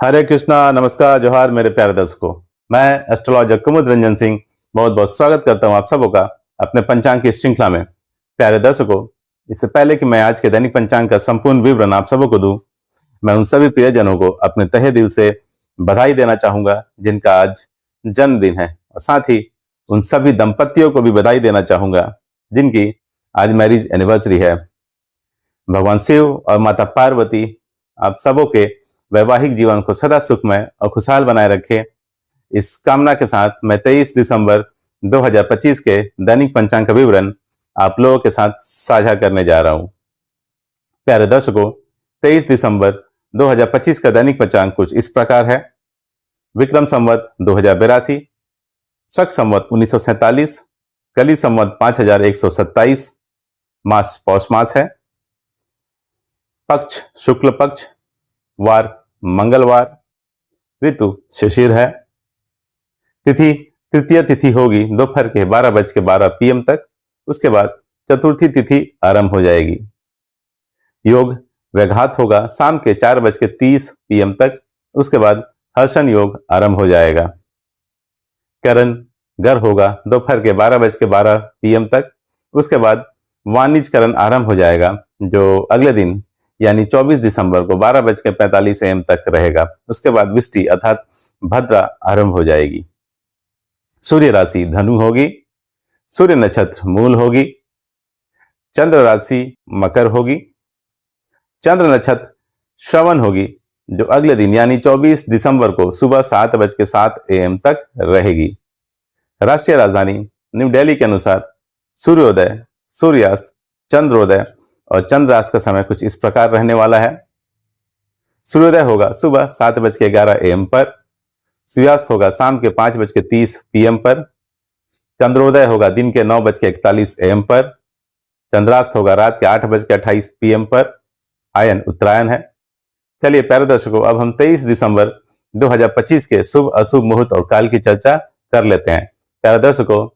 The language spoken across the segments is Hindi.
हरे कृष्णा, नमस्कार, जोहार मेरे प्यारे दर्शकों। मैं एस्ट्रोलॉजर कुमुद रंजन सिंह बहुत बहुत स्वागत करता हूं आप सबों का अपने पंचांग की श्रृंखला में। प्यारे दर्शकों, इससे पहले कि मैं आज के दैनिक पंचांग का संपूर्ण विवरण आप सबों को दूं, मैं उन सभी प्रियजनों को अपने तहे दिल से बधाई देना चाहूंगा जिनका आज जन्मदिन है, और साथ ही उन सभी दंपतियों को भी बधाई देना चाहूंगा जिनकी आज मैरिज एनिवर्सरी है। भगवान शिव और माता पार्वती आप सबों के वैवाहिक जीवन को सदा सुखमय और खुशहाल बनाए रखे, इस कामना के साथ मैं 23 दिसंबर 2025 के दैनिक पंचांग का विवरण आप लोगों के साथ साझा करने जा रहा हूं। प्यारे दर्शकों, 23 दिसंबर 2025 का दैनिक पंचांग कुछ इस प्रकार है। विक्रम संवत 2082, शक संवत 1947, कली संवत 5127, मास पौष मास है, पक्ष शुक्ल पक्ष, वार मंगलवार, ऋतु शिशिर है, तिथि तृतीय तिथि होगी दोपहर के 12:12 PM तक। उसके बाद चतुर्थी तिथि आरंभ हो जाएगी। योग व्याघात होगा शाम के 4:30 PM तक। उसके बाद हर्षण योग आरंभ हो जाएगा। करण गर होगा दोपहर के 12:12 PM तक। उसके बाद वाणिज्य करण आरंभ हो जाएगा, जो अगले दिन यानी 24 दिसंबर को 12:45 AM तक रहेगा। उसके बाद विष्टि अर्थात भद्रा आरंभ हो जाएगी। सूर्य राशि धनु होगी, सूर्य नक्षत्र मूल होगी, चंद्र राशि मकर होगी, चंद्र नक्षत्र श्रवण होगी, जो अगले दिन यानी 24 दिसंबर को सुबह 7:07 AM तक रहेगी। राष्ट्रीय राजधानी न्यू दिल्ली के अनुसार सूर्योदय, सूर्यास्त, चंद्रोदय और चंद्रास्त का समय कुछ इस प्रकार रहने वाला है। सूर्योदय होगा सुबह 7:11 AM पर, सूर्यास्त होगा शाम के 5:30 PM पर, चंद्रोदय होगा दिन के 9:41 AM पर, चंद्रास्त होगा रात के 8:28 PM पर। आयन उत्तरायण है। चलिए प्यारे दर्शकों, अब हम 23 दिसंबर 2025 के शुभ अशुभ मुहूर्त और काल की चर्चा कर लेते हैं। प्यारे दर्शकों,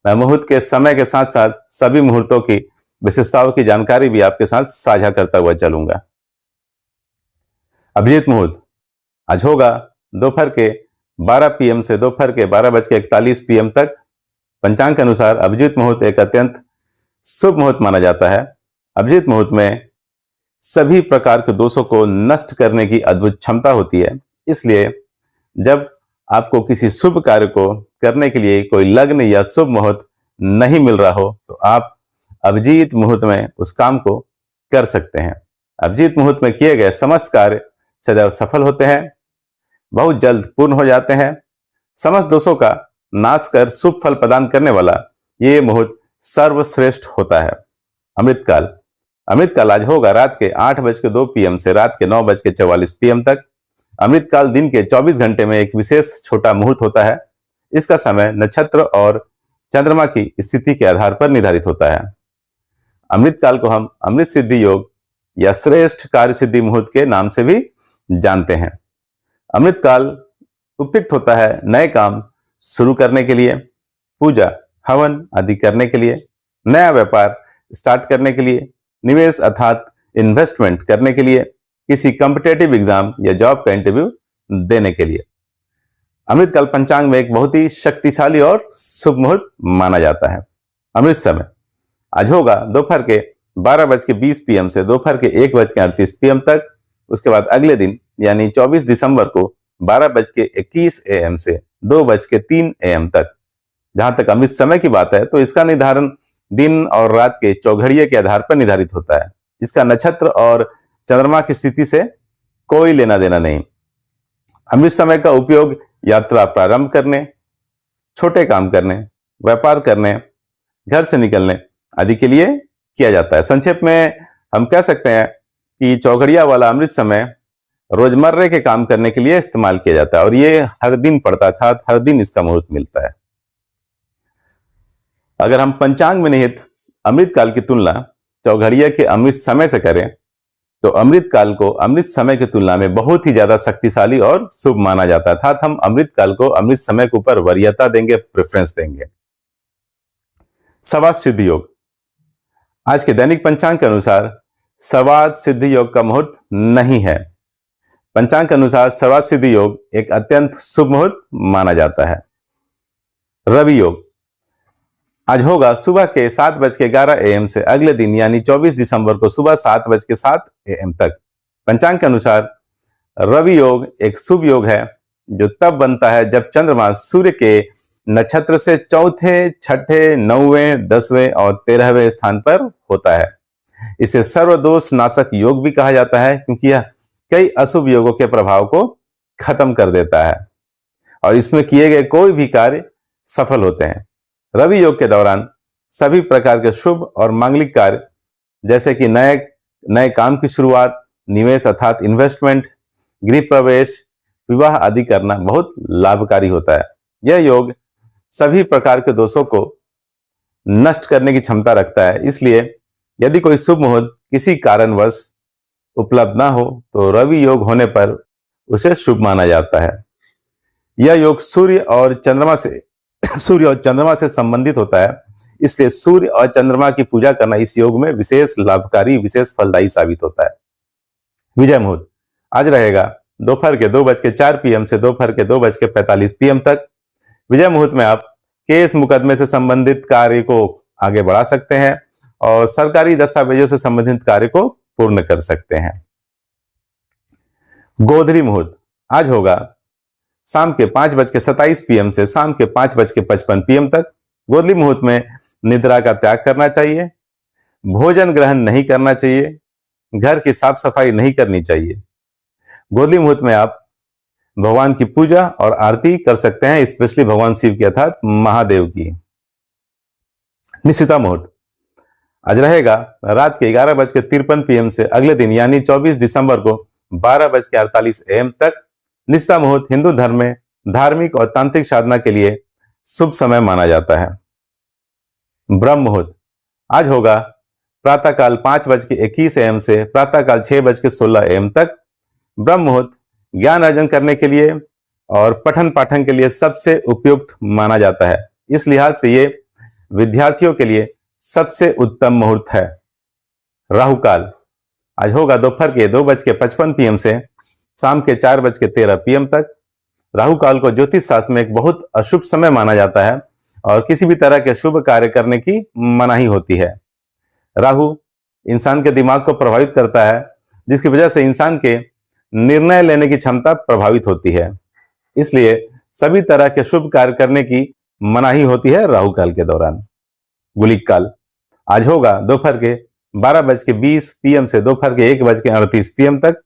मैं मुहूर्त के समय के साथ साथ सभी मुहूर्तों की विशेषताओं की जानकारी भी आपके साथ साझा करता हुआ चलूंगा। अभिजीत मुहूर्त आज होगा दोपहर के 12 PM से दोपहर के 12:41 PM तक। पंचांग के अनुसार अभिजीत मुहूर्त एक अत्यंत शुभ मुहूर्त माना जाता है। अभिजीत मुहूर्त में सभी प्रकार के दोषों को नष्ट करने की अद्भुत क्षमता होती है। इसलिए जब आपको किसी शुभ कार्य को करने के लिए कोई लग्न या शुभ मुहूर्त नहीं मिल रहा हो, तो आप अभिजीत मुहूर्त में उस काम को कर सकते हैं। अभिजीत मुहूर्त में किए गए समस्त कार्य सदैव सफल होते हैं, बहुत जल्द पूर्ण हो जाते हैं। समस्त दोषों का नाश कर शुभ फल प्रदान करने वाला ये मुहूर्त सर्वश्रेष्ठ होता है। अमृतकाल आज होगा रात के 8:02 PM से रात के 9:44 PM तक। अमृतकाल दिन के 24 घंटे में एक विशेष छोटा मुहूर्त होता है। इसका समय नक्षत्र और चंद्रमा की स्थिति के आधार पर निर्धारित होता है। अमृतकाल को हम अमृत सिद्धि योग या श्रेष्ठ कार्य सिद्धि मुहूर्त के नाम से भी जानते हैं। अमृतकाल उपयुक्त होता है नए काम शुरू करने के लिए, पूजा हवन आदि करने के लिए, नया व्यापार स्टार्ट करने के लिए, निवेश अर्थात इन्वेस्टमेंट करने के लिए, किसी कॉम्पिटिटिव एग्जाम या जॉब का इंटरव्यू देने के लिए। अमृतकाल पंचांग में एक बहुत ही शक्तिशाली और शुभ मुहूर्त माना जाता है। अमृत समय आज होगा दोपहर के 12:20 PM से दोपहर के 1:38 PM तक। उसके बाद अगले दिन यानी 24 दिसंबर को 12:21 AM से 2:03 AM तक। जहां तक अमृत समय की बात है, तो इसका निर्धारण दिन और रात के चौघड़िए के आधार पर निर्धारित होता है। इसका नक्षत्र और चंद्रमा की स्थिति से कोई लेना देना नहीं। अमृत समय का उपयोग यात्रा प्रारंभ करने, छोटे काम करने, व्यापार करने, घर से निकलने आदि के लिए किया जाता है। संक्षेप में हम कह सकते हैं कि चौघड़िया वाला अमृत समय रोजमर्रे के काम करने के लिए इस्तेमाल किया जाता है, और ये हर दिन पड़ता था, हर दिन इसका मुहूर्त मिलता है। अगर हम पंचांग में निहित अमृतकाल की तुलना चौघड़िया के अमृत समय से करें, तो अमृतकाल को अमृत समय की तुलना में बहुत ही ज्यादा शक्तिशाली और शुभ माना जाता था। हम अमृतकाल को अमृत समय के ऊपर वरीयता देंगे, प्रेफरेंस देंगे। सवाद सिद्धि योग आज के दैनिक पंचांग के अनुसार सवाद सिद्धि योग का मुहूर्त नहीं है। पंचांग के अनुसार सर्वासिद्धि योग एक अत्यंत शुभ मुहूर्त माना जाता है। रवि योग आज होगा सुबह के 7:11 AM से अगले दिन यानी 24 दिसंबर को सुबह 7:07 AM तक। पंचांग के अनुसार रवि योग एक शुभ योग है जो तब बनता है जब चंद्रमा सूर्य के नक्षत्र से चौथे, छठे, 9वें, 10वें और 13वें स्थान पर होता है। इसे सर्वदोष नाशक योग भी कहा जाता है क्योंकि यह कई अशुभ योगों के प्रभाव को खत्म कर देता है और इसमें किए गए कोई भी कार्य सफल होते हैं। रवि योग के दौरान सभी प्रकार के शुभ और मांगलिक कार्य जैसे कि नए काम की शुरुआत, निवेश अर्थात इन्वेस्टमेंट, गृह प्रवेश, विवाह आदि करना बहुत लाभकारी होता है। यह योग सभी प्रकार के दोषों को नष्ट करने की क्षमता रखता है। इसलिए यदि कोई शुभ मुहूर्त किसी कारणवश उपलब्ध ना हो तो रवि योग होने पर उसे शुभ माना जाता है। यह योग सूर्य और चंद्रमा से संबंधित होता है, इसलिए सूर्य और चंद्रमा की पूजा करना इस योग में विशेष लाभकारी, विशेष फलदायी साबित होता है। विजय मुहूर्त आज रहेगा दोपहर के 2:04 PM से दोपहर के 2:45 PM तक। विजय मुहूर्त में आप केस मुकदमे से संबंधित कार्य को आगे बढ़ा सकते हैं और सरकारी दस्तावेजों से संबंधित कार्य को पूर्ण कर सकते हैं। गोधरी मुहूर्त आज होगा शाम के 5:27 PM से शाम के 5:55 PM तक। गोधरी मुहूर्त में निद्रा का त्याग करना चाहिए, भोजन ग्रहण नहीं करना चाहिए, घर की साफ सफाई नहीं करनी चाहिए। गोधरी मुहूर्त में आप भगवान की पूजा और आरती कर सकते हैं, स्पेशली भगवान शिव की अर्थात महादेव की। निशिता मुहूर्त आज रहेगा रात के 11:53 PM से अगले दिन यानी 24 दिसंबर को 12:48 AM तक। निशिता मुहूर्त हिंदू धर्म में धार्मिक और तांत्रिक साधना के लिए शुभ समय माना जाता है। ब्रह्म मुहूर्त आज होगा प्रातःकाल 5:21 AM से प्रातःकाल 6:16 AM तक। ब्रह्म मुहूर्त ज्ञान अर्जन करने के लिए और पठन पाठन के लिए सबसे उपयुक्त माना जाता है। इस लिहाज से ये विद्यार्थियों के लिए सबसे उत्तम मुहूर्त है। राहु काल आज होगा दोपहर के 2:55 PM से शाम के 4:13 PM तक। राहु काल को ज्योतिष शास्त्र में एक बहुत अशुभ समय माना जाता है और किसी भी तरह के शुभ कार्य करने की मनाही होती है। राहु इंसान के दिमाग को प्रभावित करता है जिसकी वजह से इंसान के निर्णय लेने की क्षमता प्रभावित होती है, इसलिए सभी तरह के शुभ कार्य करने की मनाही होती है राहु काल के दौरान। गुलिक काल आज होगा दोपहर के 12:20 PM से दोपहर के 1:38 PM तक।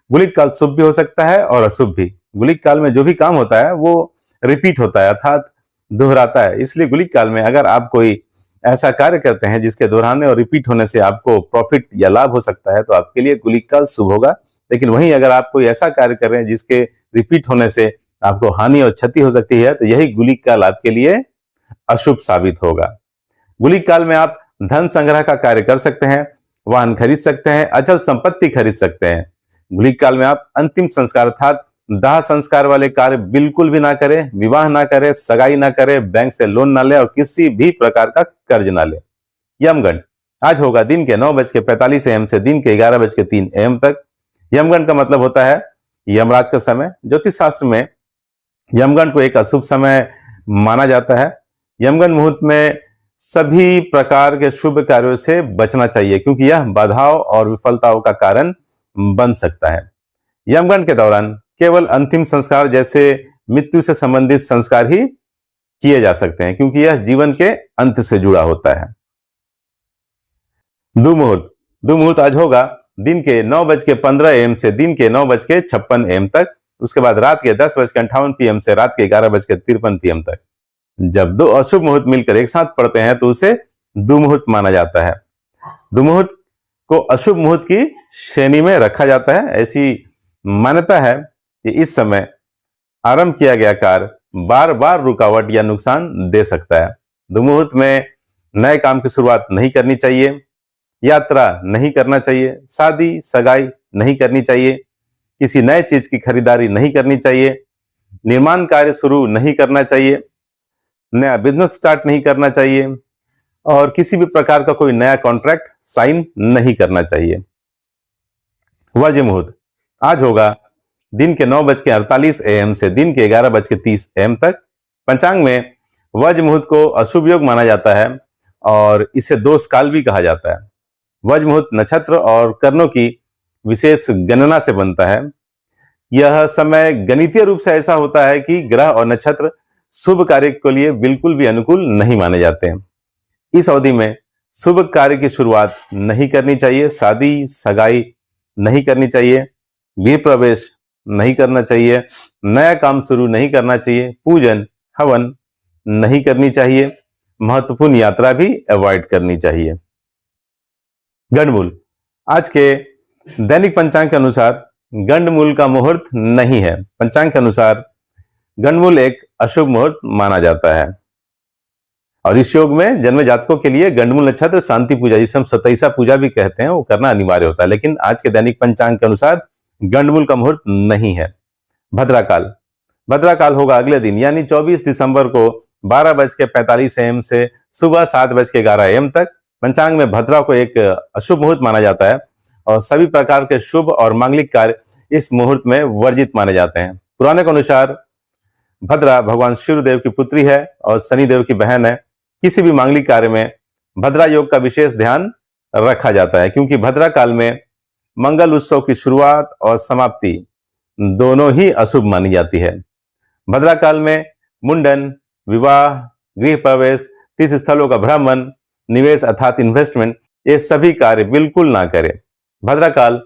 गुलिक काल शुभ भी हो सकता है और अशुभ भी। गुलिक काल में जो भी काम होता है वो रिपीट होता है अर्थात दोहराता है, इसलिए गुलिक काल में अगर आप कोई ऐसा कार्य करते हैं जिसके दोहराने और रिपीट होने से आपको प्रॉफिट या लाभ हो सकता है तो आपके लिए गुलिक काल शुभ होगा। लेकिन वहीं अगर आप कोई ऐसा कार्य कर रहे हैं जिसके रिपीट होने से आपको हानि और क्षति हो सकती है तो यही गुलिक काल आपके लिए अशुभ साबित होगा। गुलिक काल में आप धन संग्रह का कार्य कर सकते हैं, वाहन खरीद सकते हैं, अचल संपत्ति खरीद सकते हैं। गुलिक काल में आप अंतिम संस्कार अर्थात दाह संस्कार वाले कार्य बिल्कुल भी ना करें, विवाह ना करें, सगाई ना करें, बैंक से लोन ना लें और किसी भी प्रकार का कर्ज ना लें। यमगंड आज होगा दिन के 9:45 AM से दिन के 11:03 AM तक। यमगंड का मतलब होता है यमराज का समय। ज्योतिष शास्त्र में यमगंड को एक अशुभ समय माना जाता है। यमगंड मुहूर्त में सभी प्रकार के शुभ कार्यों से बचना चाहिए क्योंकि यह बाधाओं और विफलताओं का कारण बन सकता है। यमगंड के दौरान केवल अंतिम संस्कार जैसे मृत्यु से संबंधित संस्कार ही किए जा सकते हैं क्योंकि यह जीवन के अंत से जुड़ा होता है। दुमुहूर्त आज होगा दिन के 9:15 AM से दिन के 9:56 AM तक। उसके बाद रात के 10:58 PM से रात के 11:53 PM तक। जब दो अशुभ मुहूर्त मिलकर एक साथ पड़ते हैं तो उसे दुमुहूर्त माना जाता है। दुमुहूर्त को अशुभ मुहूर्त की श्रेणी में रखा जाता है। ऐसी मान्यता है कि इस समय आरंभ किया गया कार्य बार बार रुकावट या नुकसान दे सकता है। दुमुहूर्त में नए काम की शुरुआत नहीं करनी चाहिए, यात्रा नहीं करना चाहिए, शादी सगाई नहीं करनी चाहिए, किसी नए चीज की खरीदारी नहीं करनी चाहिए, निर्माण कार्य शुरू नहीं करना चाहिए, नया बिजनेस स्टार्ट नहीं करना चाहिए और किसी भी प्रकार का कोई नया कॉन्ट्रैक्ट साइन नहीं करना चाहिए। वर्ज्य मुहूर्त आज होगा दिन के 9:48 AM से दिन के 11:30 AM तक। पंचांग में वज्र मुहूर्त को अशुभ योग माना जाता है और इसे दोष काल भी कहा जाता है। वज्र मुहूर्त नक्षत्र और कर्णों की विशेष गणना से बनता है। यह समय गणितीय रूप से ऐसा होता है कि ग्रह और नक्षत्र शुभ कार्य के लिए बिल्कुल भी अनुकूल नहीं माने जाते हैं। इस अवधि में शुभ कार्य की शुरुआत नहीं करनी चाहिए, शादी सगाई नहीं करनी चाहिए, गृह प्रवेश नहीं करना चाहिए, नया काम शुरू नहीं करना चाहिए, पूजन हवन नहीं करनी चाहिए, महत्वपूर्ण यात्रा भी अवॉइड करनी चाहिए। गंडमूल, आज के दैनिक पंचांग के अनुसार गंडमूल का मुहूर्त नहीं है। पंचांग के अनुसार गंडमूल एक अशुभ मुहूर्त माना जाता है और इस योग में जन्मे जातकों के लिए गंडमूल नक्षत्र शांति पूजा, जिसे हम सतैसा पूजा भी कहते हैं, वो करना अनिवार्य होता है। लेकिन आज के दैनिक पंचांग के अनुसार गंडमूल का मुहूर्त नहीं है। भद्राकाल, भद्राकाल होगा अगले दिन यानी 24 दिसंबर को 12:45 AM से सुबह 7:11 AM तक। पंचांग में भद्रा को एक अशुभ मुहूर्त माना जाता है और सभी प्रकार के शुभ और मांगलिक कार्य इस मुहूर्त में वर्जित माने जाते हैं। पुराने के अनुसार भद्रा भगवान शिवदेव की पुत्री है और शनिदेव की बहन है। किसी भी मांगलिक कार्य में भद्रा योग का विशेष ध्यान रखा जाता है, क्योंकि भद्रा काल में मंगल उत्सव की शुरुआत और समाप्ति दोनों ही अशुभ मानी जाती है। भद्रा काल में मुंडन, विवाह, गृह प्रवेश, तीर्थ स्थलों का भ्रमण, निवेश अर्थात इन्वेस्टमेंट, ये सभी कार्य बिल्कुल ना करें। भद्रा काल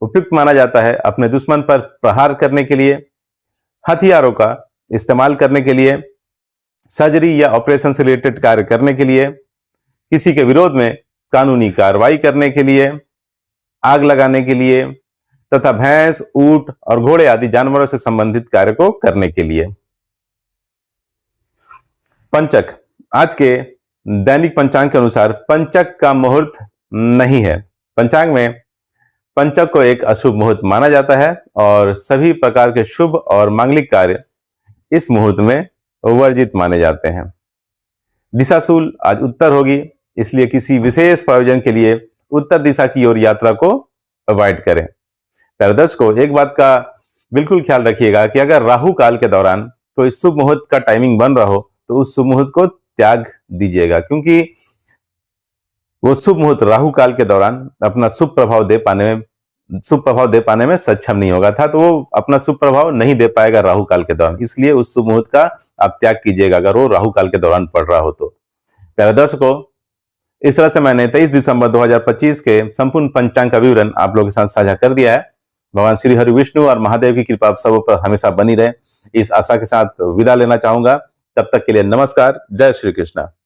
उपयुक्त माना जाता है अपने दुश्मन पर प्रहार करने के लिए, हथियारों का इस्तेमाल करने के लिए, सर्जरी या ऑपरेशन से रिलेटेड कार्य करने के लिए, किसी के विरोध में कानूनी कार्रवाई करने के लिए, आग लगाने के लिए तथा भैंस, ऊंट और घोड़े आदि जानवरों से संबंधित कार्य को करने के लिए। पंचक, आज के दैनिक पंचांग के अनुसार पंचक का मुहूर्त नहीं है। पंचांग में पंचक को एक अशुभ मुहूर्त माना जाता है और सभी प्रकार के शुभ और मांगलिक कार्य इस मुहूर्त में वर्जित माने जाते हैं। दिशाशूल आज उत्तर होगी, इसलिए किसी विशेष प्रयोजन के लिए उत्तर दिशा की ओर यात्रा को अवॉइड करें। प्यारे दर्शकों, एक बात का बिल्कुल ख्याल रखिएगा कि अगर राहु काल के दौरान कोई शुभ मुहूर्त का टाइमिंग बन रहा हो तो उस शुभ मुहूर्त को त्याग दीजिएगा, क्योंकि वो शुभ मुहूर्त राहु काल के दौरान अपना शुभ प्रभाव दे पाने में सक्षम नहीं होगा था, तो वो अपना शुभ प्रभाव नहीं दे पाएगा राहु काल के दौरान। इसलिए उस शुभ मुहूर्त का आप त्याग कीजिएगा अगर वो राहु काल के दौरान पड़ रहा हो तो। प्यारे दर्शकों, इस तरह से मैंने 23 दिसंबर 2025 के संपूर्ण पंचांग का विवरण आप लोगों के साथ साझा कर दिया है। भगवान श्री हरि विष्णु और महादेव की कृपा आप सब पर हमेशा बनी रहे, इस आशा के साथ विदा लेना चाहूंगा। तब तक के लिए नमस्कार, जय श्री कृष्ण।